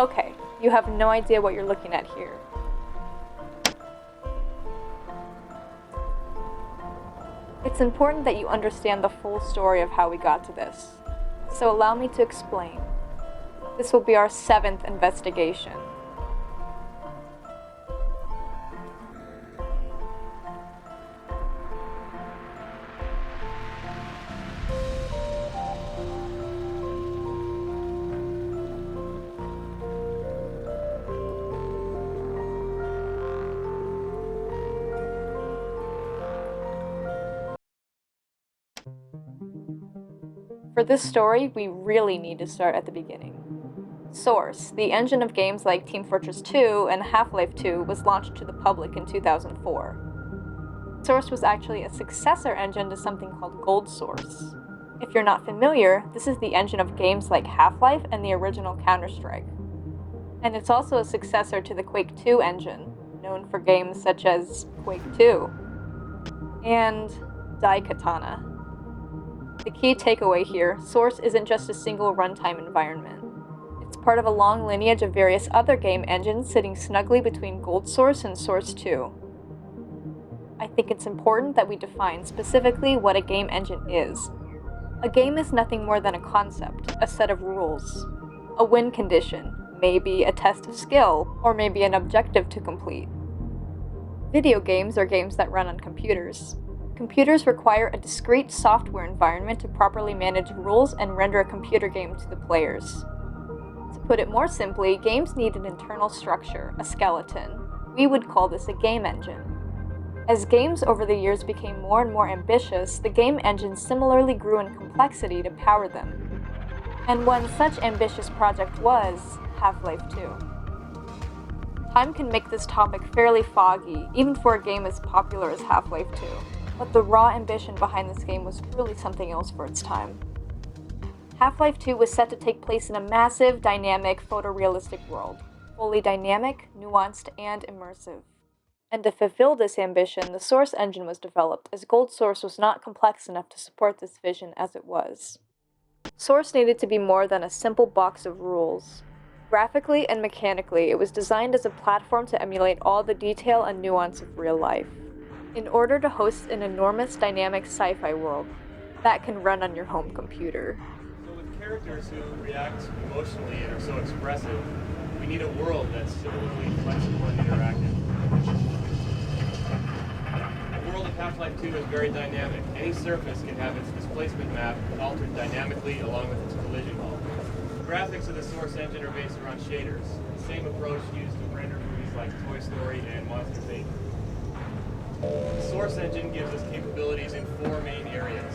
Okay, you have no idea what you're looking at here. It's important that you understand the full story of how we got to this, so allow me to explain. This will be our 7th investigation. For this story, we really need to start at the beginning. Source, the engine of games like Team Fortress 2 and Half-Life 2, was launched to the public in 2004. Source was actually a successor engine to something called Gold Source. If you're not familiar, this is the engine of games like Half-Life and the original Counter-Strike. And it's also a successor to the Quake 2 engine, known for games such as Quake 2 and Daikatana. The key takeaway here, Source isn't just a single runtime environment. It's part of a long lineage of various other game engines sitting snugly between Gold Source and Source 2. I think it's important that we define specifically what a game engine is. A game is nothing more than a concept, a set of rules, a win condition, maybe a test of skill, or maybe an objective to complete. Video games are games that run on computers. Computers require a discrete software environment to properly manage rules and render a computer game to the players. To put it more simply, games need an internal structure, a skeleton. We would call this a game engine. As games over the years became more and more ambitious, the game engine similarly grew in complexity to power them. And one such ambitious project was Half-Life 2. Time can make this topic fairly foggy, even for a game as popular as Half-Life 2. But the raw ambition behind this game was truly something else for its time. Half-Life 2 was set to take place in a massive, dynamic, photorealistic world, fully dynamic, nuanced, and immersive. And to fulfill this ambition, the Source engine was developed, as Gold Source was not complex enough to support this vision as it was. Source needed to be more than a simple box of rules. Graphically and mechanically, it was designed as a platform to emulate all the detail and nuance of real life, in order to host an enormous dynamic sci-fi world that can run on your home computer. So with characters who react emotionally and are so expressive, we need a world that's similarly flexible and interactive. The world of Half-Life 2 is very dynamic. Any surface can have its displacement map altered dynamically along with its collision hull. The graphics of the Source engine are based around shaders, the same approach used to render movies like Toy Story and Monsters, Inc. The Source engine gives us capabilities in 4 main areas: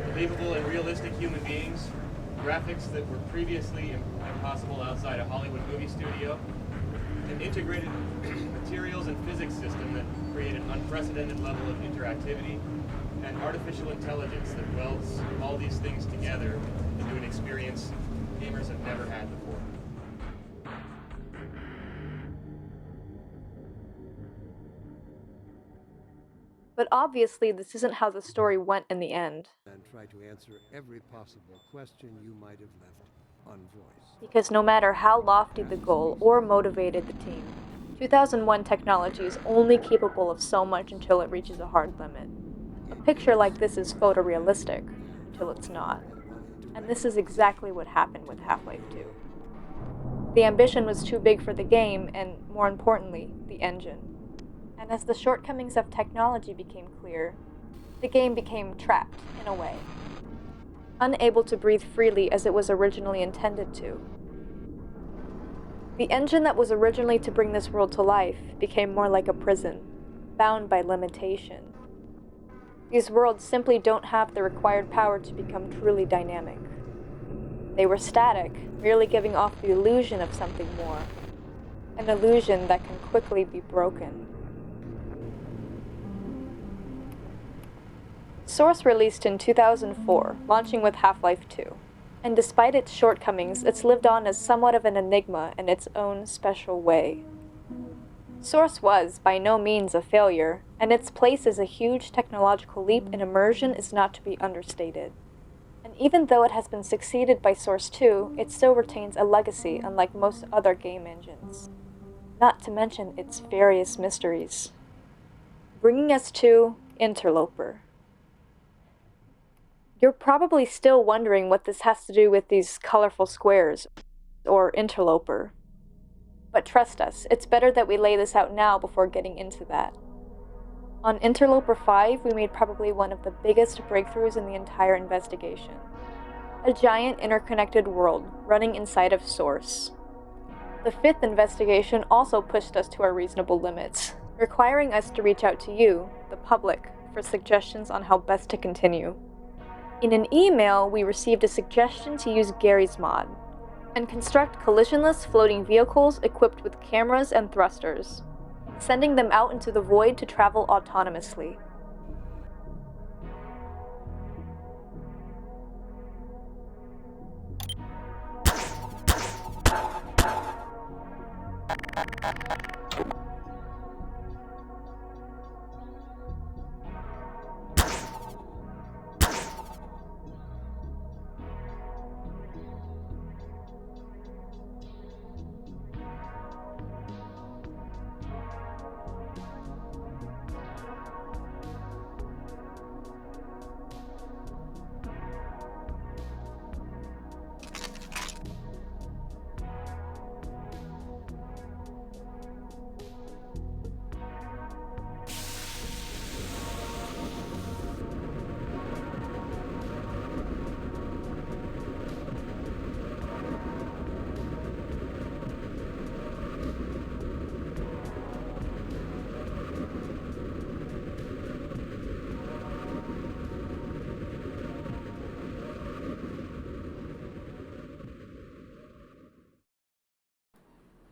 believable and realistic human beings, graphics that were previously impossible outside a Hollywood movie studio, an integrated materials and physics system that create an unprecedented level of interactivity, and artificial intelligence that welds all these things together into an experience gamers have never had before. But obviously, this isn't how the story went in the end. And try to answer every possible question you might have left unvoiced. Because no matter how lofty the goal or motivated the team, 2001 technology is only capable of so much until it reaches a hard limit. A picture like this is photorealistic, until it's not. And this is exactly what happened with Half-Life 2. The ambition was too big for the game, and more importantly, the engine. And as the shortcomings of technology became clear, the game became trapped, in a way. Unable to breathe freely as it was originally intended to. The engine that was originally to bring this world to life became more like a prison, bound by limitation. These worlds simply don't have the required power to become truly dynamic. They were static, merely giving off the illusion of something more. An illusion that can quickly be broken. Source released in 2004, launching with Half-Life 2. And despite its shortcomings, it's lived on as somewhat of an enigma in its own special way. Source was, by no means, a failure, and its place as a huge technological leap in immersion is not to be understated. An And even though it has been succeeded by Source 2, it still retains a legacy unlike most other game engines. Not to mention its various mysteries. Bringing us to Interloper. You're probably still wondering what this has to do with these colorful squares, or Interloper. But trust us, it's better that we lay this out now before getting into that. On Interloper 5, we made probably one of the biggest breakthroughs in the entire investigation. A giant interconnected world running inside of Source. The 5th investigation also pushed us to our reasonable limits, requiring us to reach out to you, the public, for suggestions on how best to continue. In an email, we received a suggestion to use Gary's mod, and construct collisionless floating vehicles equipped with cameras and thrusters, sending them out into the void to travel autonomously.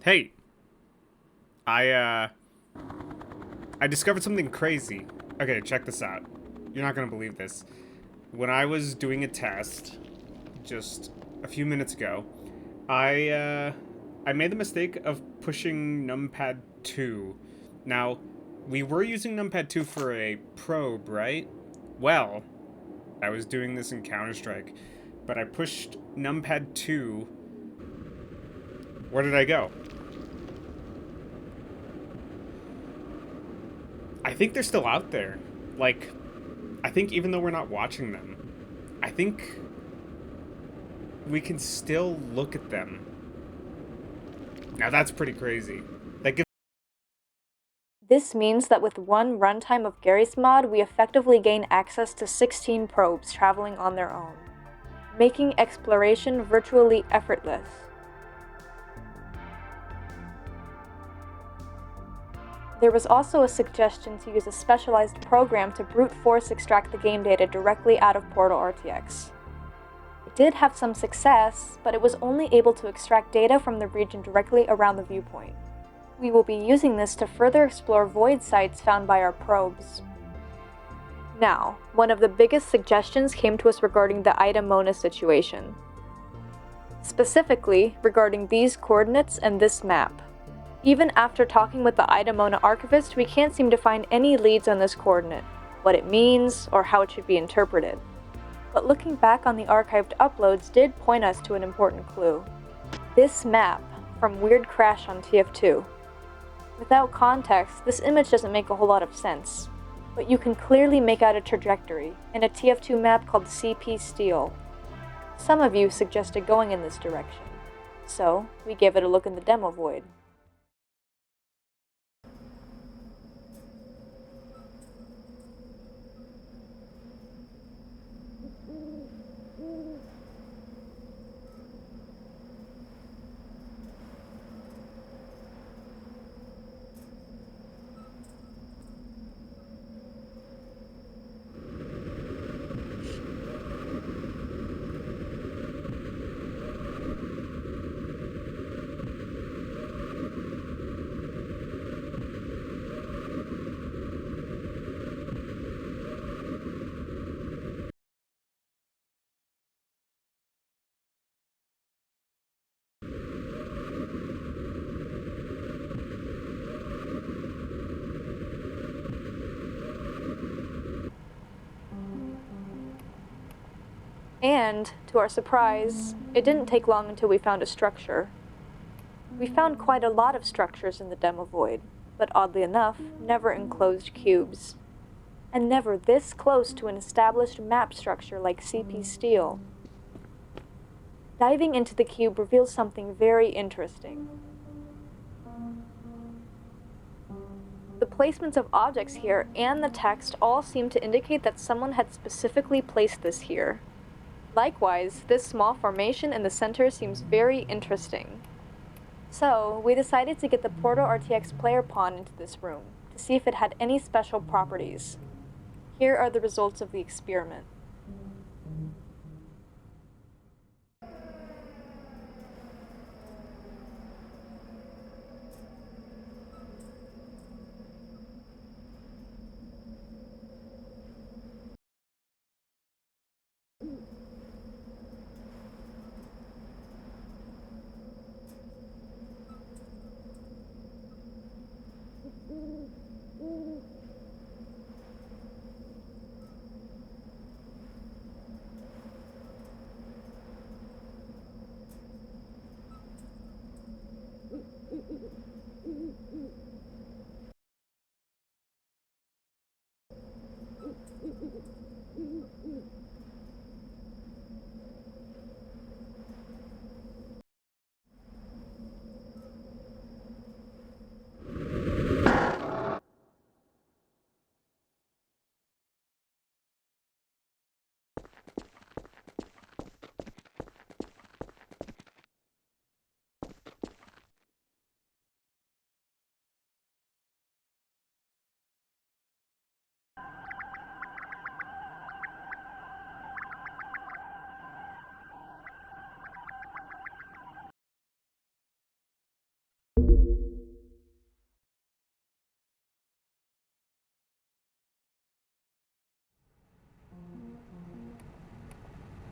Hey, I discovered something crazy. Okay, check this out. You're not gonna believe this. When I was doing a test just a few minutes ago, I made the mistake of pushing numpad 2. Now, we were using numpad 2 for a probe, right? Well, I was doing this in Counter-Strike, but I pushed numpad 2. Where did I go? I think they're still out there. Like, I think even though we're not watching them, I think we can still look at them. Now that's pretty crazy. That gives This means that with one runtime of Gary's mod, we effectively gain access to 16 probes traveling on their own, making exploration virtually effortless. There was also a suggestion to use a specialized program to brute force extract the game data directly out of Portal RTX. It did have some success, but it was only able to extract data from the region directly around the viewpoint. We will be using this to further explore void sites found by our probes. Now, one of the biggest suggestions came to us regarding the Ida Mona situation. Specifically, regarding these coordinates and this map. Even after talking with the Ida Mona archivist, we can't seem to find any leads on this coordinate, what it means, or how it should be interpreted. But looking back on the archived uploads did point us to an important clue. This map, from Weird Crash on TF2. Without context, this image doesn't make a whole lot of sense, but you can clearly make out a trajectory in a TF2 map called CP Steel. Some of you suggested going in this direction, so we gave it a look in the demo void. And, to our surprise, it didn't take long until we found a structure. We found quite a lot of structures in the demo void, but oddly enough, never enclosed cubes. And never this close to an established map structure like CP steel. Diving into the cube reveals something very interesting. The placements of objects here and the text all seem to indicate that someone had specifically placed this here. Likewise, this small formation in the center seems very interesting. So, we decided to get the Portal RTX player pawn into this room, to see if it had any special properties. Here are the results of the experiment.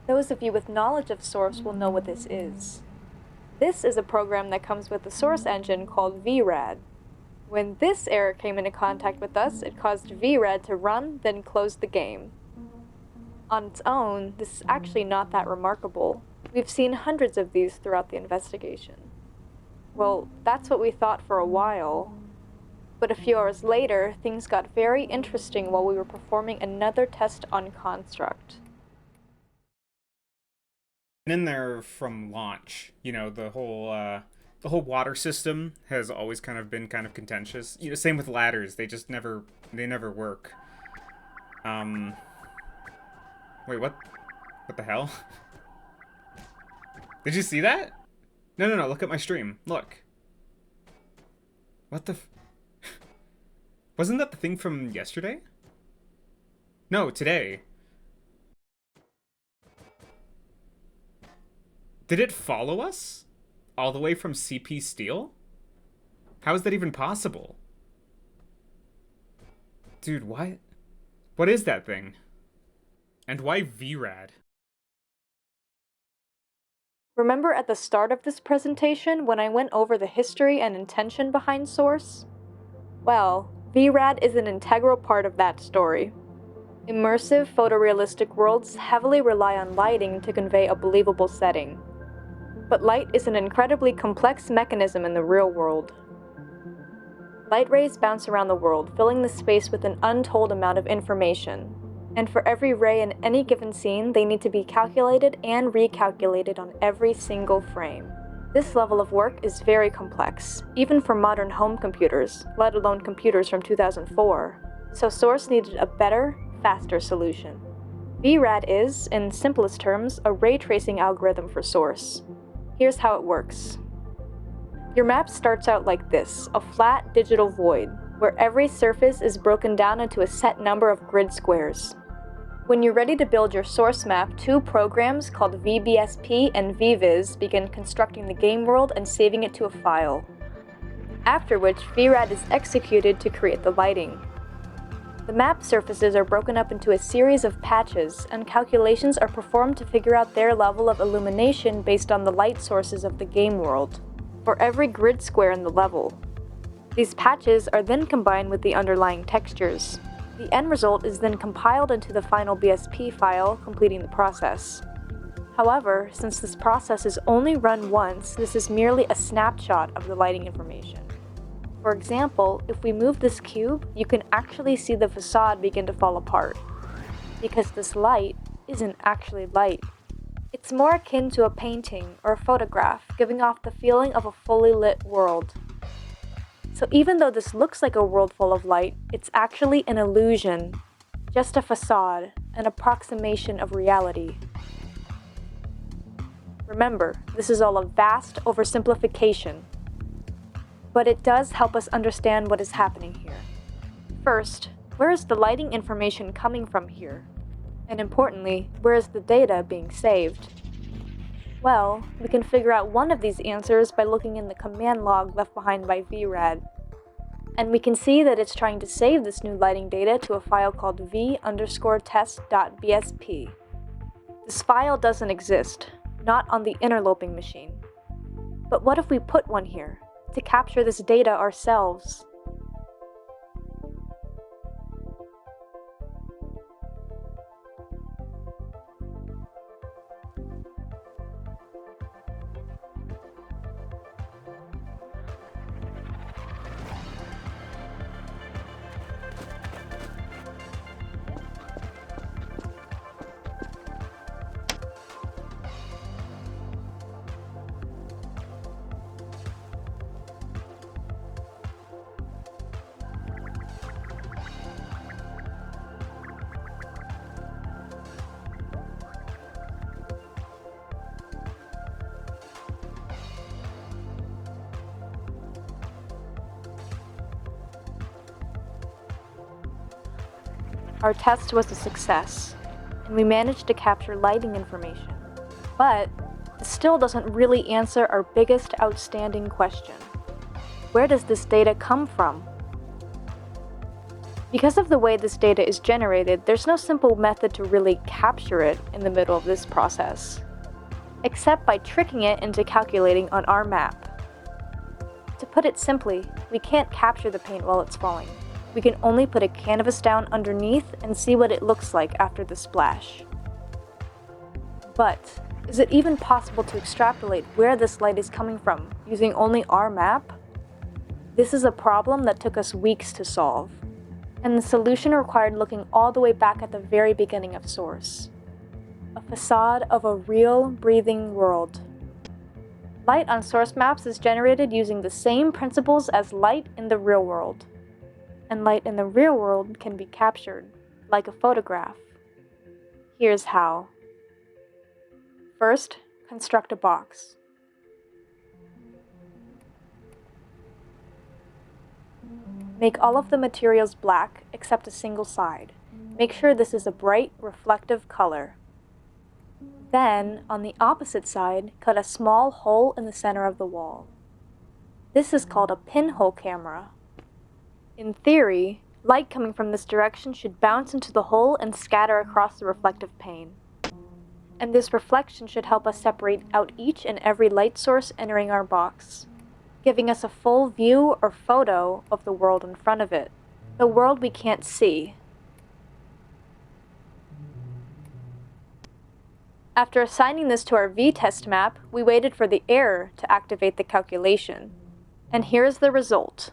Those of you with knowledge of Source will know what this is. This is a program that comes with the Source engine called VRAD. When this error came into contact with us, it caused VRAD to run, then close the game. On its own, this is actually not that remarkable. We've seen hundreds of these throughout the investigation. Well, that's what we thought for a while. But a few hours later, things got very interesting while we were performing another test on Construct. In there from launch, you know, the whole water system has always kind of been kind of contentious. You know, same with ladders. They never work. Wait, what the hell? Did you see that? No, look at my stream. Look. What the Wasn't that the thing from yesterday? No, today. Did it follow us? All the way from CP Steel? How is that even possible? Dude, what? What is that thing? And why VRAD? Remember at the start of this presentation when I went over the history and intention behind Source? Well, VRAD is an integral part of that story. Immersive, photorealistic worlds heavily rely on lighting to convey a believable setting. But light is an incredibly complex mechanism in the real world. Light rays bounce around the world, filling the space with an untold amount of information. And for every ray in any given scene, they need to be calculated and recalculated on every single frame. This level of work is very complex, even for modern home computers, let alone computers from 2004. So Source needed a better, faster solution. VRAD is, in simplest terms, a ray tracing algorithm for Source. Here's how it works. Your map starts out like this, a flat digital void, where every surface is broken down into a set number of grid squares. When you're ready to build your source map, two programs called VBSP and VViz begin constructing the game world and saving it to a file. After which, VRAD is executed to create the lighting. The map surfaces are broken up into a series of patches, and calculations are performed to figure out their level of illumination based on the light sources of the game world, for every grid square in the level. These patches are then combined with the underlying textures. The end result is then compiled into the final BSP file, completing the process. However, since this process is only run once, this is merely a snapshot of the lighting information. For example, if we move this cube, you can actually see the facade begin to fall apart, because this light isn't actually light. It's more akin to a painting or a photograph, giving off the feeling of a fully lit world. So even though this looks like a world full of light, it's actually an illusion, just a facade, an approximation of reality. Remember, this is all a vast oversimplification, but it does help us understand what is happening here. First, where is the lighting information coming from here? And importantly, where is the data being saved? Well, we can figure out one of these answers by looking in the command log left behind by VRAD. And we can see that it's trying to save this new lighting data to a file called v_test.bsp. This file doesn't exist, not on the interloping machine. But what if we put one here, to capture this data ourselves? Our test was a success, and we managed to capture lighting information. But it still doesn't really answer our biggest outstanding question. Where does this data come from? Because of the way this data is generated, there's no simple method to really capture it in the middle of this process, except by tricking it into calculating on our map. To put it simply, we can't capture the paint while it's falling. We can only put a canvas down underneath and see what it looks like after the splash. But is it even possible to extrapolate where this light is coming from using only our map? This is a problem that took us weeks to solve, and the solution required looking all the way back at the very beginning of Source. A facade of a real, breathing world. Light on source maps is generated using the same principles as light in the real world. And light in the real world can be captured, like a photograph. Here's how. First, construct a box. Make all of the materials black except a single side. Make sure this is a bright, reflective color. Then, on the opposite side, cut a small hole in the center of the wall. This is called a pinhole camera. In theory, light coming from this direction should bounce into the hole and scatter across the reflective pane. And this reflection should help us separate out each and every light source entering our box, giving us a full view or photo of the world in front of it, the world we can't see. After assigning this to our v-test map, we waited for the error to activate the calculation. And here's the result.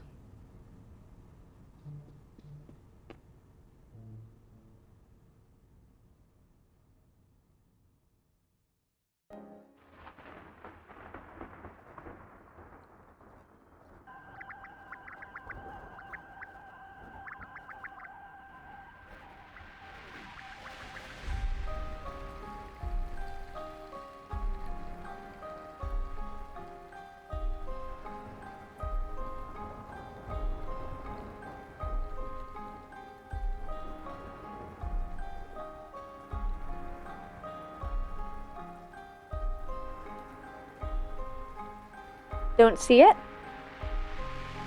Don't see it?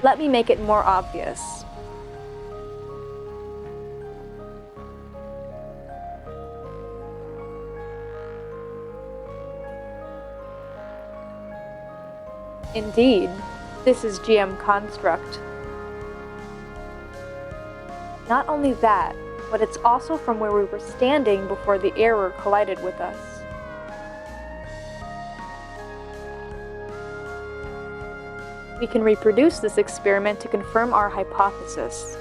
Let me make it more obvious. Indeed, this is GM Construct. Not only that, but it's also from where we were standing before the error collided with us. We can reproduce this experiment to confirm our hypothesis.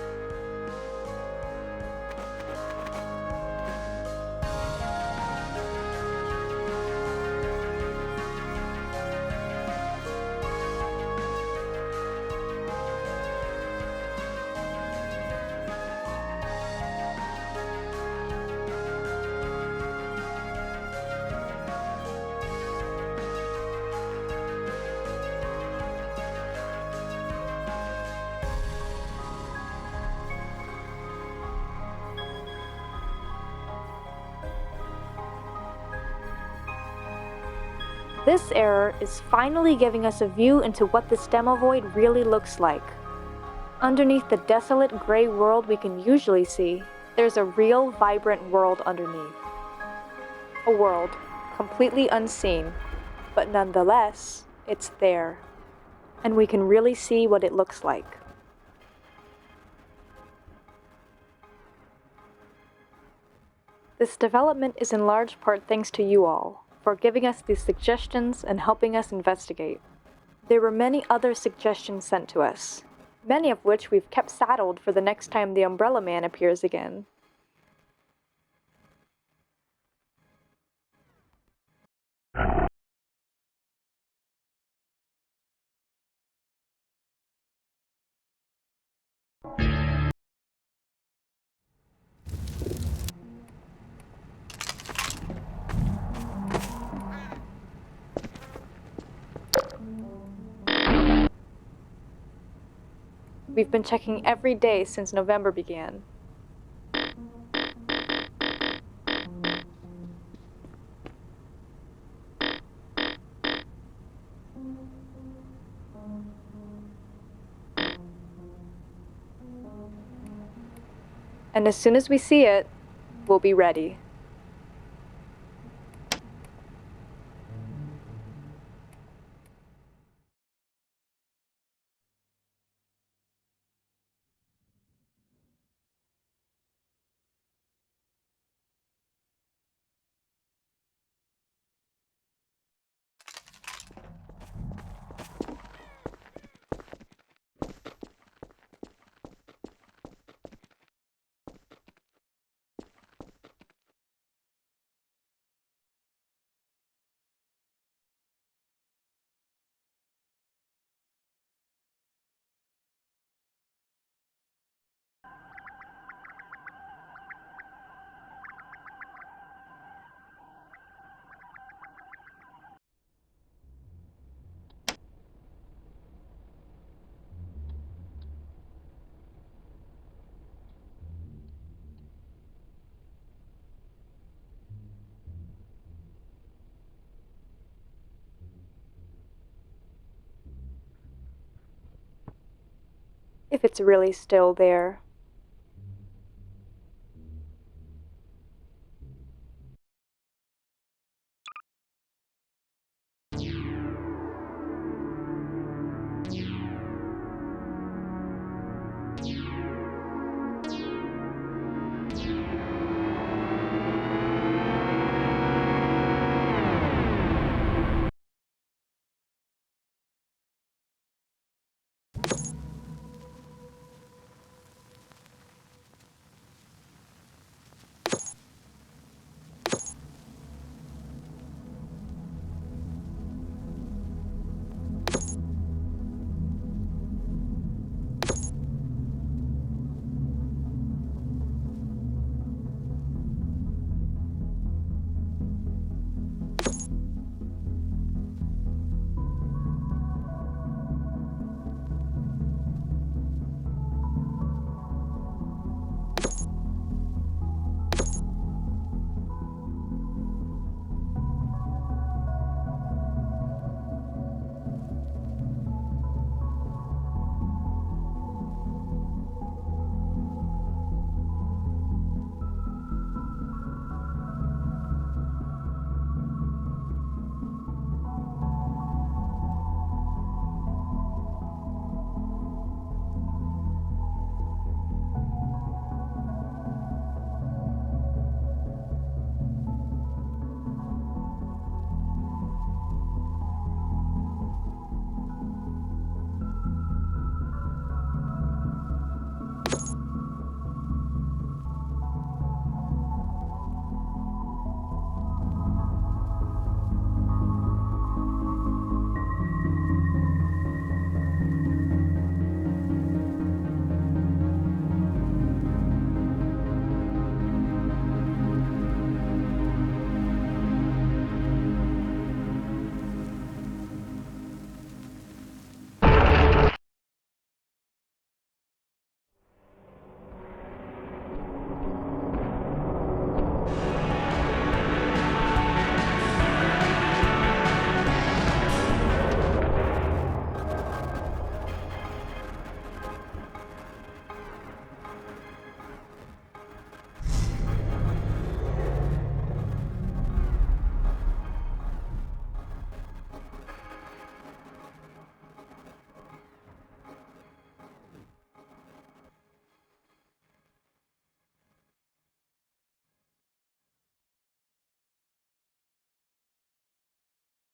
This error is finally giving us a view into what this demo void really looks like. Underneath the desolate gray world we can usually see, there's a real, vibrant world underneath. A world completely unseen, but nonetheless, it's there, and we can really see what it looks like. This development is in large part thanks to you all, for giving us these suggestions and helping us investigate. There were many other suggestions sent to us, many of which we've kept saddled for the next time the Umbrella Man appears again. We've been checking every day since November began. And as soon as we see it, we'll be ready. If it's really still there.